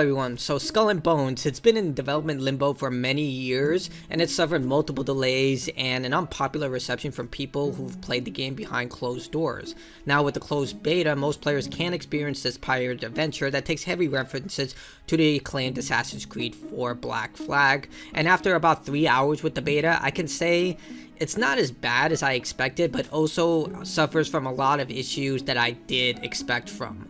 everyone, so Skull and Bones, it's been in development limbo for many years, and it's suffered multiple delays and an unpopular reception from people who've played the game behind closed doors. Now with the closed beta, most players can experience this pirate adventure that takes heavy references to the acclaimed Assassin's Creed 4 Black Flag, and after about 3 hours with the beta, I can say it's not as bad as I expected, but also suffers from a lot of issues that I did expect from.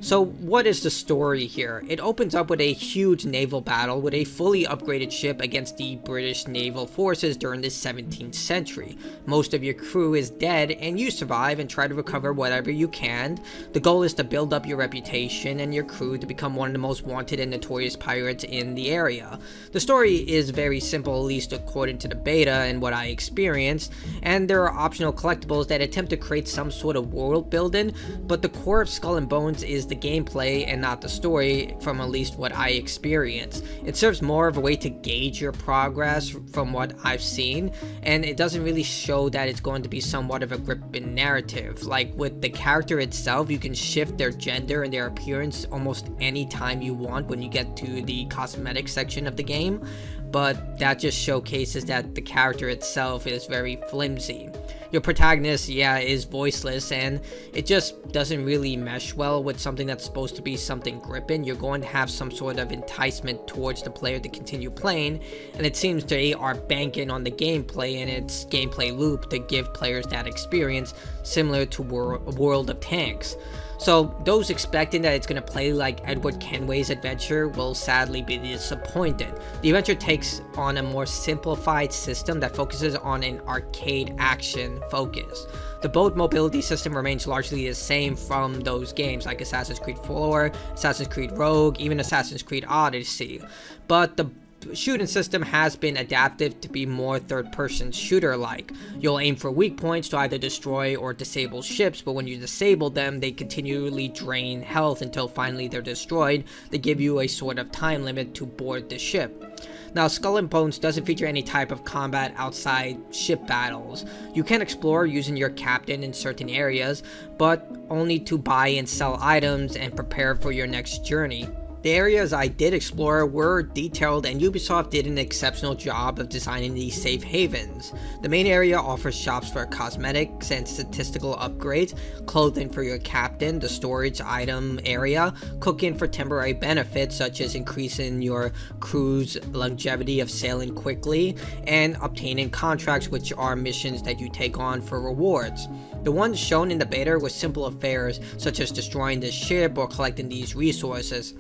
So what is the story here? It opens up with a huge naval battle with a fully upgraded ship against the British naval forces during the 17th century. Most of your crew is dead and you survive and try to recover whatever you can. The goal is to build up your reputation and your crew to become one of the most wanted and notorious pirates in the area. The story is very simple, at least according to the beta and what I experienced, and there are optional collectibles that attempt to create some sort of world building, but the core of Skull and Bones is the gameplay and not the story, from at least what I experienced. It serves more of a way to gauge your progress from what I've seen, and it doesn't really show that it's going to be somewhat of a gripping narrative. Like with the character itself, you can shift their gender and their appearance almost any time you want when you get to the cosmetic section of the game, but that just showcases that the character itself is very flimsy. Your protagonist, is voiceless, and it just doesn't really mesh well with something that's supposed to be something gripping. You're going to have some sort of enticement towards the player to continue playing, and it seems they are banking on the gameplay and its gameplay loop to give players that experience similar to World of Tanks. So those expecting that it's going to play like Edward Kenway's adventure will sadly be disappointed. The adventure takes on a more simplified system that focuses on an arcade action focus. The boat mobility system remains largely the same from those games like Assassin's Creed 4, Assassin's Creed Rogue, even Assassin's Creed Odyssey, but the shooting system has been adapted to be more third-person shooter-like. You'll aim for weak points to either destroy or disable ships, but when you disable them, they continually drain health until finally they're destroyed. They give you a sort of time limit to board the ship. Now, Skull and Bones doesn't feature any type of combat outside ship battles. You can explore using your captain in certain areas, but only to buy and sell items and prepare for your next journey. The areas I did explore were detailed, and Ubisoft did an exceptional job of designing these safe havens. The main area offers shops for cosmetics and statistical upgrades, clothing for your captain, the storage item area, cooking for temporary benefits such as increasing your crew's longevity of sailing quickly, and obtaining contracts, which are missions that you take on for rewards. The ones shown in the beta were simple affairs such as destroying the ship or collecting these resources.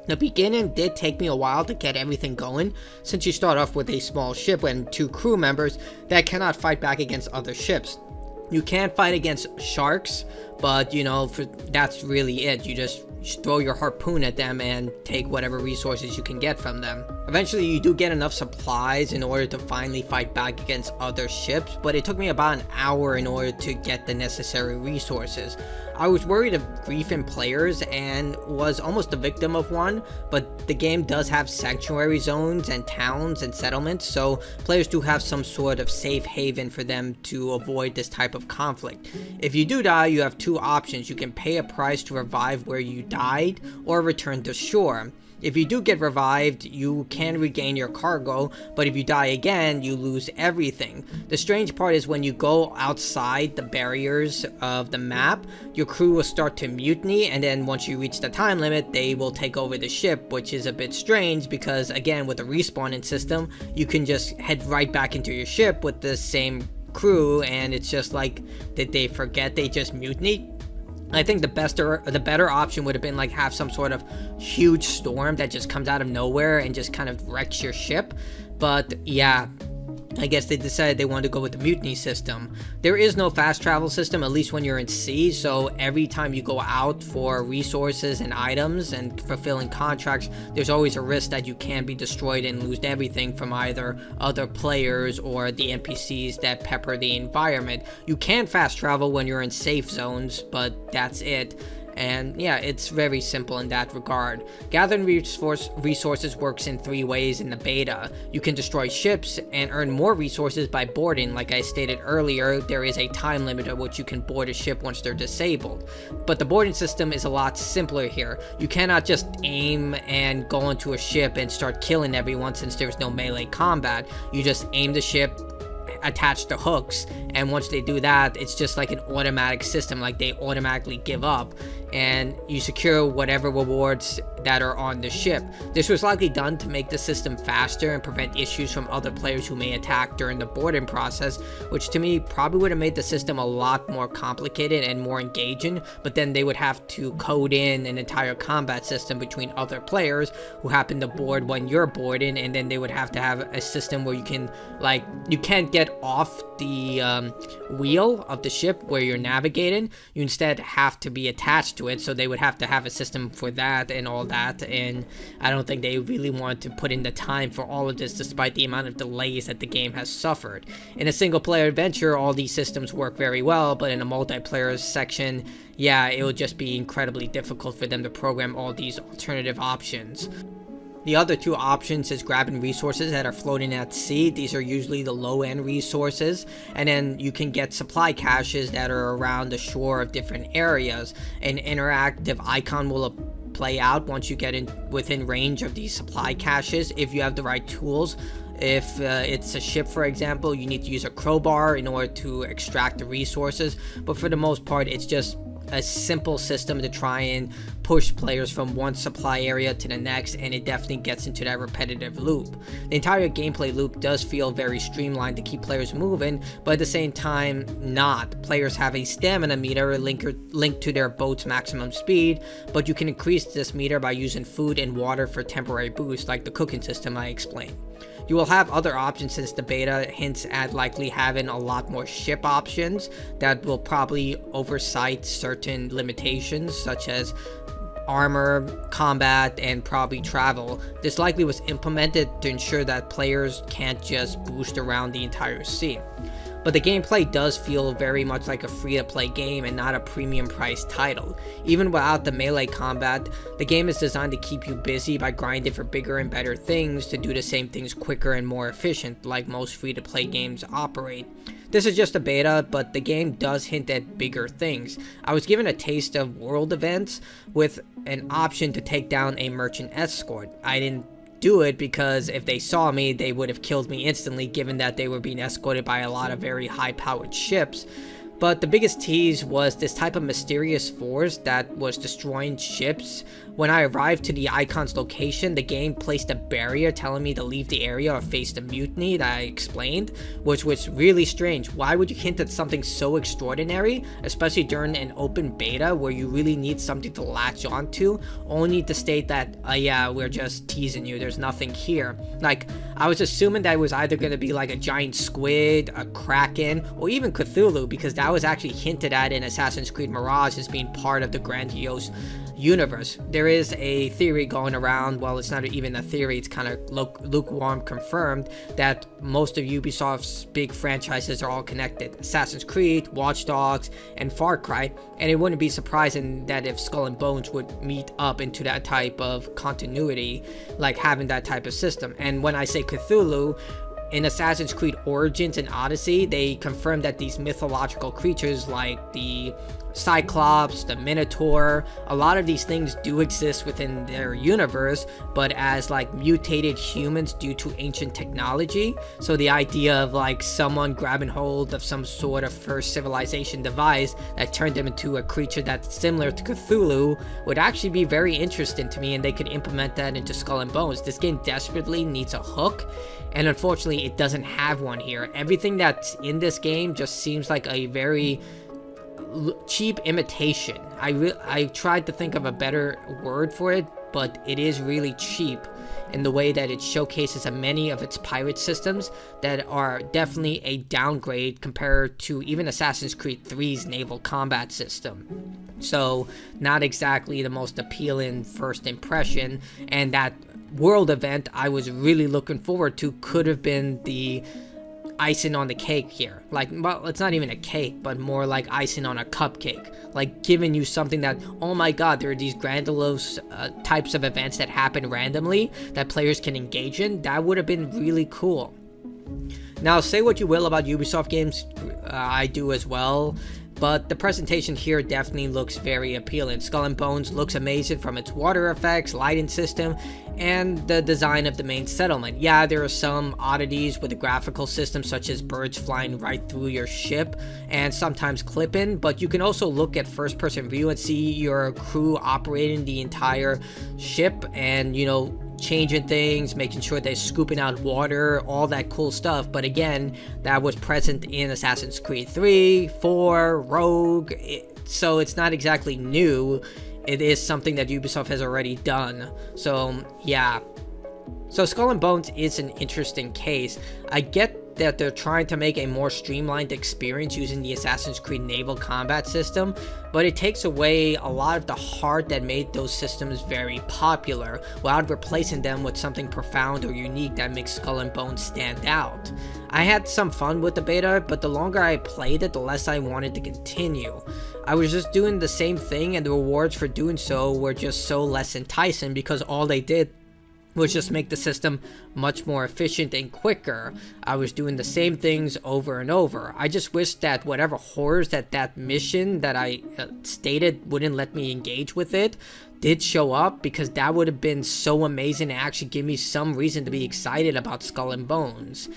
The beginning did take me a while to get everything going, since you start off with a small ship and 2 crew members that cannot fight back against other ships. You can fight against sharks, but that's really it. You just throw your harpoon at them and take whatever resources you can get from them. Eventually you do get enough supplies in order to finally fight back against other ships, but it took me about an hour in order to get the necessary resources. I was worried of griefing players and was almost a victim of one, but the game does have sanctuary zones and towns and settlements, so players do have some sort of safe haven for them to avoid this type of conflict. If you do die, you have 2 options. You can pay a price to revive where you died or return to shore. If you do get revived, you can regain your cargo, but if you die again, you lose everything. The strange part is when you go outside the barriers of the map, your crew will start to mutiny, and then once you reach the time limit, they will take over the ship, which is a bit strange because, again, with the respawning system, you can just head right back into your ship with the same crew, and it's just like, did they forget they just mutinied? I think the better option would have been like have some sort of huge storm that just comes out of nowhere and just kind of wrecks your ship. But yeah, I guess they decided they wanted to go with the mutiny system. There is no fast travel system, at least when you're in sea, so every time you go out for resources and items and fulfilling contracts, there's always a risk that you can be destroyed and lose everything from either other players or the NPCs that pepper the environment. You can fast travel when you're in safe zones, but that's it. And yeah, it's very simple in that regard. Gathering resources works in 3 ways in the beta. You can destroy ships and earn more resources by boarding. Like I stated earlier, there is a time limit at which you can board a ship once they're disabled. But the boarding system is a lot simpler here. You cannot just aim and go into a ship and start killing everyone since there's no melee combat. You just aim the ship, attach the hooks, and once they do that, it's just like an automatic system, like they automatically give up, and you secure whatever rewards that are on the ship. This was likely done to make the system faster and prevent issues from other players who may attack during the boarding process, which to me probably would have made the system a lot more complicated and more engaging, but then they would have to code in an entire combat system between other players who happen to board when you're boarding, and then they would have to have a system where you can, like, you can't get off the wheel of the ship where you're navigating. You instead have to be attached to it, so they would have to have a system for that and all that, and I don't think they really want to put in the time for all of this despite the amount of delays that the game has suffered. In a single player adventure, all these systems work very well, but in a multiplayer section, yeah, it would just be incredibly difficult for them to program all these alternative options. The other 2 options is grabbing resources that are floating at sea. These are usually the low-end resources, and then you can get supply caches that are around the shore of different areas. An interactive icon will play out once you get within range of these supply caches if you have the right tools. If it's a ship, for example, you need to use a crowbar in order to extract the resources, but for the most part, it's just a simple system to try and push players from one supply area to the next, and it definitely gets into that repetitive loop. The entire gameplay loop does feel very streamlined to keep players moving, but at the same time not. Players have a stamina meter linked to their boat's maximum speed, but you can increase this meter by using food and water for temporary boosts, like the cooking system I explained. You will have other options since the beta hints at likely having a lot more ship options that will probably oversight certain limitations such as armor, combat, and probably travel. This likely was implemented to ensure that players can't just boost around the entire sea. But the gameplay does feel very much like a free-to-play game and not a premium-priced title. Even without the melee combat, the game is designed to keep you busy by grinding for bigger and better things to do the same things quicker and more efficient, like most free-to-play games operate. This is just a beta, but the game does hint at bigger things. I was given a taste of world events with an option to take down a merchant escort. I didn't do it because if they saw me, they would have killed me instantly, given that they were being escorted by a lot of very high-powered ships. But the biggest tease was this type of mysterious force that was destroying ships. When I arrived to the icon's location, the game placed a barrier telling me to leave the area or face the mutiny that I explained, which was really strange. Why would you hint at something so extraordinary, especially during an open beta where you really need something to latch onto, only to state that, yeah, we're just teasing you, there's nothing here. Like, I was assuming that it was either going to be like a giant squid, a kraken, or even Cthulhu, because that was actually hinted at in Assassin's Creed Mirage as being part of the grandiose universe. There is a theory going around, well, it's not even a theory, it's kind of lukewarm confirmed, that most of Ubisoft's big franchises are all connected. Assassin's Creed, Watch Dogs, and Far Cry, and it wouldn't be surprising that if Skull and Bones would meet up into that type of continuity, like having that type of system. And when I say Cthulhu, in Assassin's Creed Origins and Odyssey, they confirmed that these mythological creatures like the Cyclops, the Minotaur, a lot of these things do exist within their universe, but as like mutated humans due to ancient technology. So the idea of like someone grabbing hold of some sort of first civilization device that turned them into a creature that's similar to Cthulhu would actually be very interesting to me, and they could implement that into Skull and Bones. This game desperately needs a hook, and unfortunately it doesn't have one here. Everything that's in this game just seems like a very cheap imitation. I tried to think of a better word for it, but it is really cheap in the way that it showcases many of its pirate systems that are definitely a downgrade compared to even Assassin's Creed 3's naval combat system. So not exactly the most appealing first impression, and that world event I was really looking forward to could have been the icing on the cake here. Like, well, it's not even a cake, but more like icing on a cupcake. Like, giving you something that, oh my god, there are these grandiose types of events that happen randomly that players can engage in. That would have been really cool. Now, say what you will about Ubisoft games, I do as well, but the presentation here definitely looks very appealing. Skull and Bones looks amazing from its water effects, lighting system, and the design of the main settlement. Yeah, there are some oddities with the graphical system, such as birds flying right through your ship and sometimes clipping, but you can also look at first-person view and see your crew operating the entire ship and, you know, changing things, making sure they're scooping out water, all that cool stuff. But again, that was present in Assassin's Creed 3, 4, Rogue, so it's not exactly new. It is something that Ubisoft has already done. So yeah, so Skull and Bones is an interesting case. I get that they're trying to make a more streamlined experience using the Assassin's Creed naval combat system, but it takes away a lot of the heart that made those systems very popular, without replacing them with something profound or unique that makes Skull and Bones stand out. I had some fun with the beta, but the longer I played it, the less I wanted to continue. I was just doing the same thing, and the rewards for doing so were just so less enticing because all they did was just make the system much more efficient and quicker. I was doing the same things over and over. I just wish that whatever horrors that mission that I stated wouldn't let me engage with it did show up, because that would have been so amazing and actually give me some reason to be excited about Skull and Bones.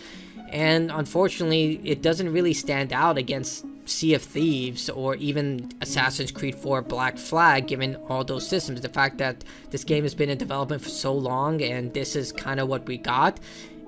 And unfortunately, it doesn't really stand out against Sea of Thieves or even Assassin's Creed 4 Black Flag, given all those systems. The fact that this game has been in development for so long and this is kind of what we got.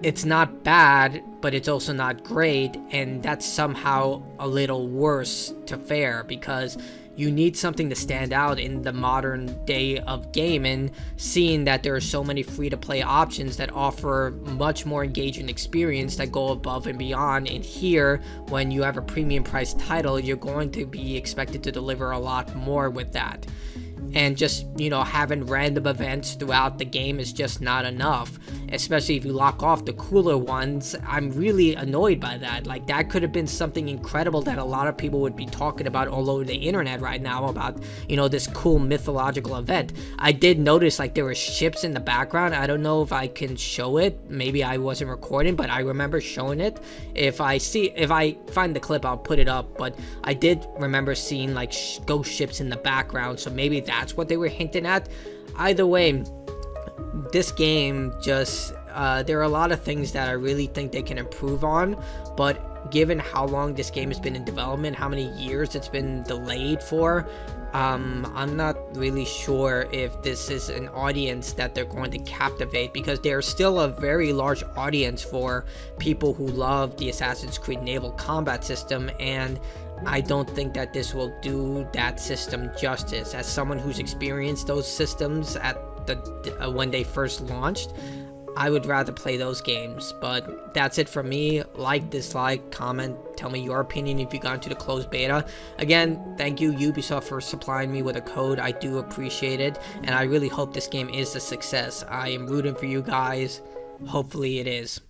It's not bad, but it's also not great, and that's somehow a little worse to fare, because you need something to stand out in the modern day of gaming, seeing that there are so many free-to-play options that offer much more engaging experience that go above and beyond. And here, when you have a premium price title, you're going to be expected to deliver a lot more with that. And just, you know, having random events throughout the game is just not enough, especially if you lock off the cooler ones. I'm really annoyed by that. Like, that could have been something incredible that a lot of people would be talking about all over the internet right now, about, you know, this cool mythological event. I did notice, like, there were ships in the background. I don't know if I can show it. Maybe I wasn't recording, but I remember showing it. If I find the clip, I'll put it up. But I did remember seeing, like, ghost ships in the background, so maybe that's what they were hinting at. Either way, this game just there are a lot of things that I really think they can improve on, but given how long this game has been in development, how many years it's been delayed for, I'm not really sure if this is an audience that they're going to captivate, because there's still a very large audience for people who love the Assassin's Creed naval combat system, and I don't think that this will do that system justice. As someone who's experienced those systems at the when they first launched, I would rather play those games. But that's it from me. Like, dislike, comment, tell me your opinion if you got into the closed beta. Again, thank you Ubisoft for supplying me with a code. I do appreciate it, and I really hope this game is a success. I am rooting for you guys. Hopefully it is.